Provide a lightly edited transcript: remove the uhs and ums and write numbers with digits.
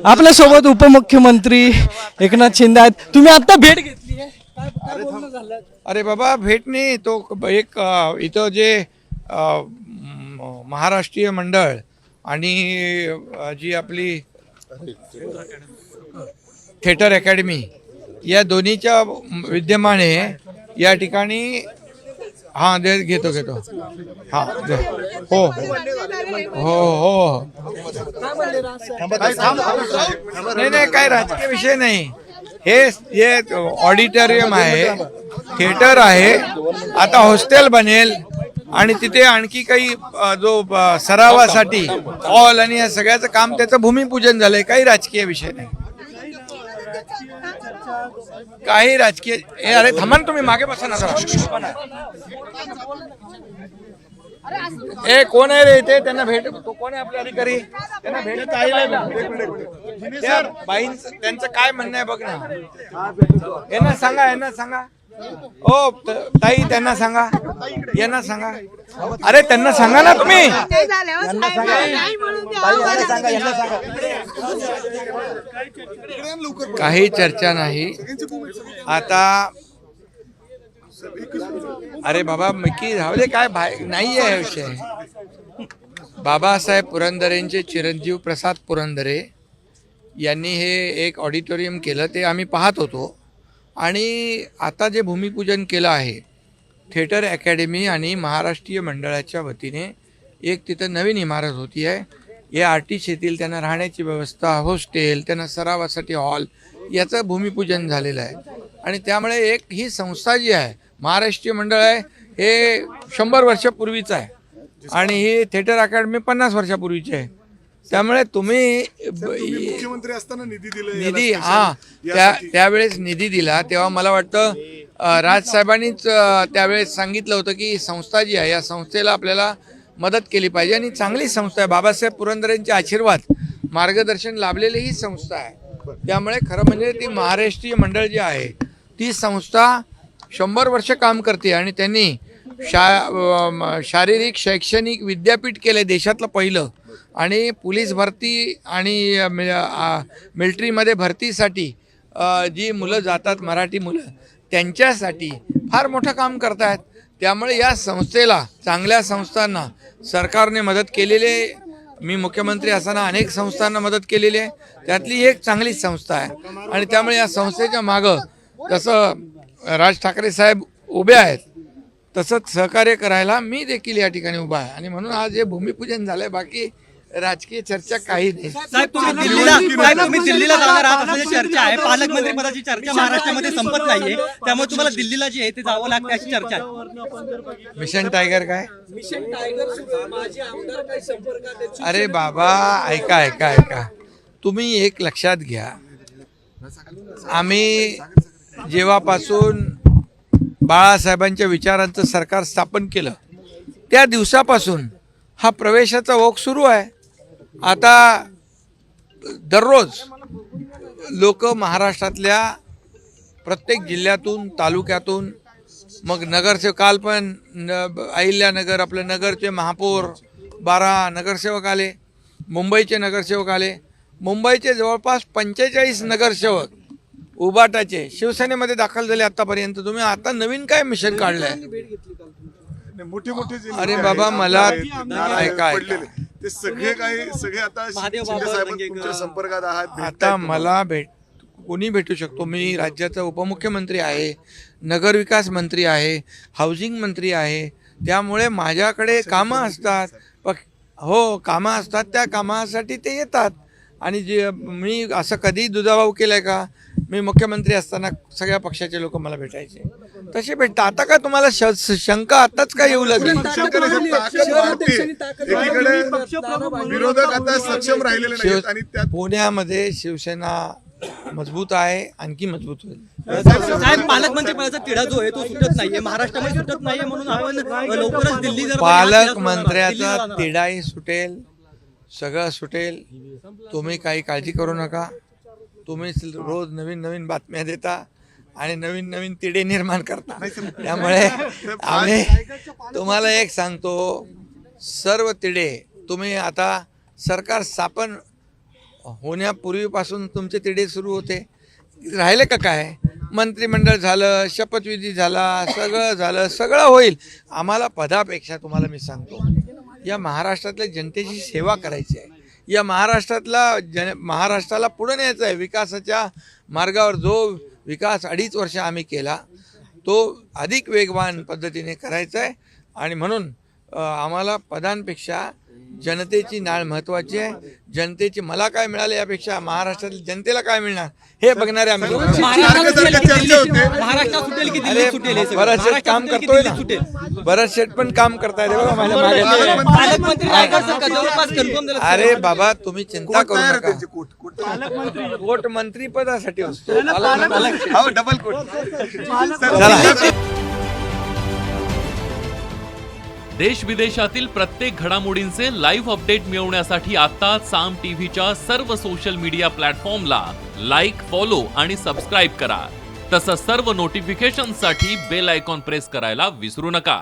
आपल्यासोबत उपमुख्यमंत्री एकनाथ शिंदे आहेत. तुम्ही आता भेट घेतली आहे, काय बोलणं झालं? अरे बाबा भेट नाही तो एक इथं जे महाराष्ट्रीय मंडळ आणि जी आपली थिएटर अकॅडमी या दोन्हीच्या विद्यमाने या ठिकाणी घेतो हां हो हो हो नाही काही राजकीय विषय नाही. हे ऑडिटोरियम आहे, थिएटर आहे, आता हॉस्टेल बनेल आणि तिथे आणखी काही जो सरावासाठी हॉल आणि या सगळ्याचं काम त्याचं भूमिपूजन झालंय. काही राजकीय विषय नाही, काही राजकीय. अरे थांबा ना तुम्ही, मागे बसा ना जरा. ए कोण आहे रे इथे? त्यांना भेट. तो कोण आहे आपले अधिकारी? त्यांना भेट. त्यांचं काय म्हणणं आहे बघ ना. यांना सांगा ओ ताई, त्यांना सांगा, यांना सांगा. अरे त्यांना सांगा ना तुम्ही. काही चर्चा नाही आता. अरे बाबा मिकी धावले काय नाही आहे विषय. बाबासाहेब पुरंदरेंचे चिरंजीव प्रसाद पुरंदरे यांनी हे एक ऑडिटोरियम केलं, ते आम्ही पाहत होतो. आणि आता जे भूमिपूजन केलं आहे थिएटर अकॅडमी आणि महाराष्ट्रीय मंडळाच्या वतीने, एक तिथं नवीन इमारत होती आहे. या आर्टिस्ट येथील त्यांना राहण्याची व्यवस्था, हॉस्टेल, त्यांना सरावासाठी हॉल, याचं भूमिपूजन झालेलं आहे. आणि त्यामुळे एक ही संस्था जी आहे महाराष्ट्रीय मंडळ आहे, हे 100 वर्षापूर्वीचं आहे आणि ही थिएटर अकॅडमी 50 वर्षापूर्वीची आहे. त्यामुळे तुम्ही मुख्यमंत्री असताना निधी त्यावेळेस निधी दिला तेव्हा मला वाटतं राजसाहेबांनीच त्यावेळेस सांगितलं होतं की संस्था जी आहे या संस्थेला आपल्याला मदत केली पाहिजे. आणि चांगली संस्था आहे, बाबासाहेब पुरंदरेंचे आशीर्वाद मार्गदर्शन लाभलेली ही संस्था आहे. त्यामुळे खरं म्हणजे ती महाराष्ट्रीय मंडळ जी आहे ती संस्था 100 वर्ष काम करते. आणि त्यांनी शारीरिक शैक्षणिक विद्यापीठ केलं देशातलं पहिलं. आणि पोलीस भरती आणि मिलिटरीमध्ये भरतीसाठी जी मुलं जातात, मराठी मुलं, त्यांच्यासाठी फार मोठं काम करत आहेत. त्यामुळे या संस्थेला, चांगल्या संस्थांना सरकारने मदत केलेली आहे. मी मुख्यमंत्री असताना अनेक संस्थांना मदत केलेली आहे, त्यातली एक चांगली संस्था आहे. आणि त्यामुळे या संस्थेच्या मागं जसं राज ठाकरे साहेब उभे आहेत तसंच सहकार्य करायला मी देखील या ठिकाणी उभा आहे. आणि म्हणून आज हे भूमिपूजन झालंय, बाकी राजकीय चर्चा काही नाही. साहेब तुम्ही दिल्लीला जाणार आहात असं चर्चा आहे. पालकमंत्री पदाची चर्चा महाराष्ट्रामध्ये संपत नाहीये, त्यामुळे तुम्हाला दिल्लीला जे आहे ते जावं लागतं अशी चर्चा आहे. मिशन टायगर काय? अरे बाबा ऐका, तुम्ही एक लक्षात घ्या. आम्ही जेव्हापासून बाळासाहेबांच्या विचारांचं सरकार स्थापन केलं त्या दिवसापासून हा प्रवेशाचा ओघ सुरू आहे. आता दररोज लोक महाराष्ट्रातल्या प्रत्येक जिल्ह्यातून, तालुक्यातून, मग नगरसेवक, काल पण अहिल्यानगर, आपलं नगरचे महापौर 12 नगरसेवक आले, मुंबईचे नगरसेवक आले. मुंबईचे जवळपास 45 नगरसेवक उबाटाचे शिवसेनेमध्ये दाखल झाले आतापर्यंत. तुम्ही आता नवीन काय मिशन काढलंय? मोठे अरे बाबा मला ऐका, ते सगळे आता तुमच्या संपर्कात आहात. आता मला कोणी भेटू शकतो. मी राज्याचा उपमुख्यमंत्री आहे, नगरविकास मंत्री आहे, हाऊसिंग मंत्री आहे. त्यामुळे माझ्याकडे कामं असतात. हो, कामं असतात, त्या कामासाठी ते येतात. आणि जे मी असं कधी दुजाभाव केलाय का? मी मुख्यमंत्री असताना सगळ्या पक्षाचे लोक मला भेटायचे, तसे भेटतात. आता का तुम्हाला शंका आताच का येऊ लागली? पुण्यामध्ये शिवसेना मजबूत आहे, आणखी मजबूत होईल. साहेब पालकमंत्री पदाचा तिढा जो आहे तो सुटत नाहीये, महाराष्ट्रामध्ये सुटत नाहीये, म्हणून आपण लवकरच दिल्ली पालकमंत्र्याचा तिढाही सुटेल, सगळं सुटेल. तुम्ही काही काळजी करू नका. तुम्ही रोज नवीन बातम्या देता आणि नवीन तिढे निर्माण करता. त्यामुळे आम्ही तुम्हाला एक सांगतो, सर्व तिढे तुम्ही आता सरकार स्थापन होण्यापूर्वीपासून तुमचे तिढे सुरू होते. राहिले का काय? मंत्रिमंडळ झालं, शपथविधी झाला, सगळं होईल. आम्हाला पदापेक्षा तुम्हाला मी सांगतो, या महाराष्ट्रातल्या जनतेची सेवा करायची आहे. या महाराष्ट्राला पुढे न्यायचं आहे. विकासाच्या मार्गावर जो विकास 2.5 वर्ष आम्ही केला तो अधिक वेगवान पद्धतीने करायचा आहे. आणि म्हणून आम्हाला पदांपेक्षा जनतेची नाळ महत्त्वाची आहे. जनतेची मला काय मिळाले यापेक्षा महाराष्ट्रातील जनतेला काय मिळणार हे बघणारे आम्ही लोक. सारखं चर्चा होते. महाराष्ट्रात सुटेल की दिल्लीत सुटेल हे सगळं? बराच शेठ काम महाराष्ट्रात करतोय सुटेल की दिल्लीत सुटेल? ना, बराच शेठ पण काम करतायत बघा माझ्या मागे. पालकमंत्री रायगड सर जवळपास कन्फर्म झालं. अरे बाबा तुम्ही चिंता कोट करू तयार आहे नका. त्यांचे, कोट. कोट मंत्री पदासाठी असतो. हो, डबल कोट. देश विदेशातील प्रत्येक घडामोडींचे लाईव्ह अपडेट मिळवण्यासाठी आता साम टीव्हीच्या सर्व सोशल मीडिया प्लॅटफॉर्मला लाईक, फॉलो आणि सबस्क्राईब करा. तसंच सर्व नोटिफिकेशनसाठी बेल आयकॉन प्रेस करायला विसरू नका.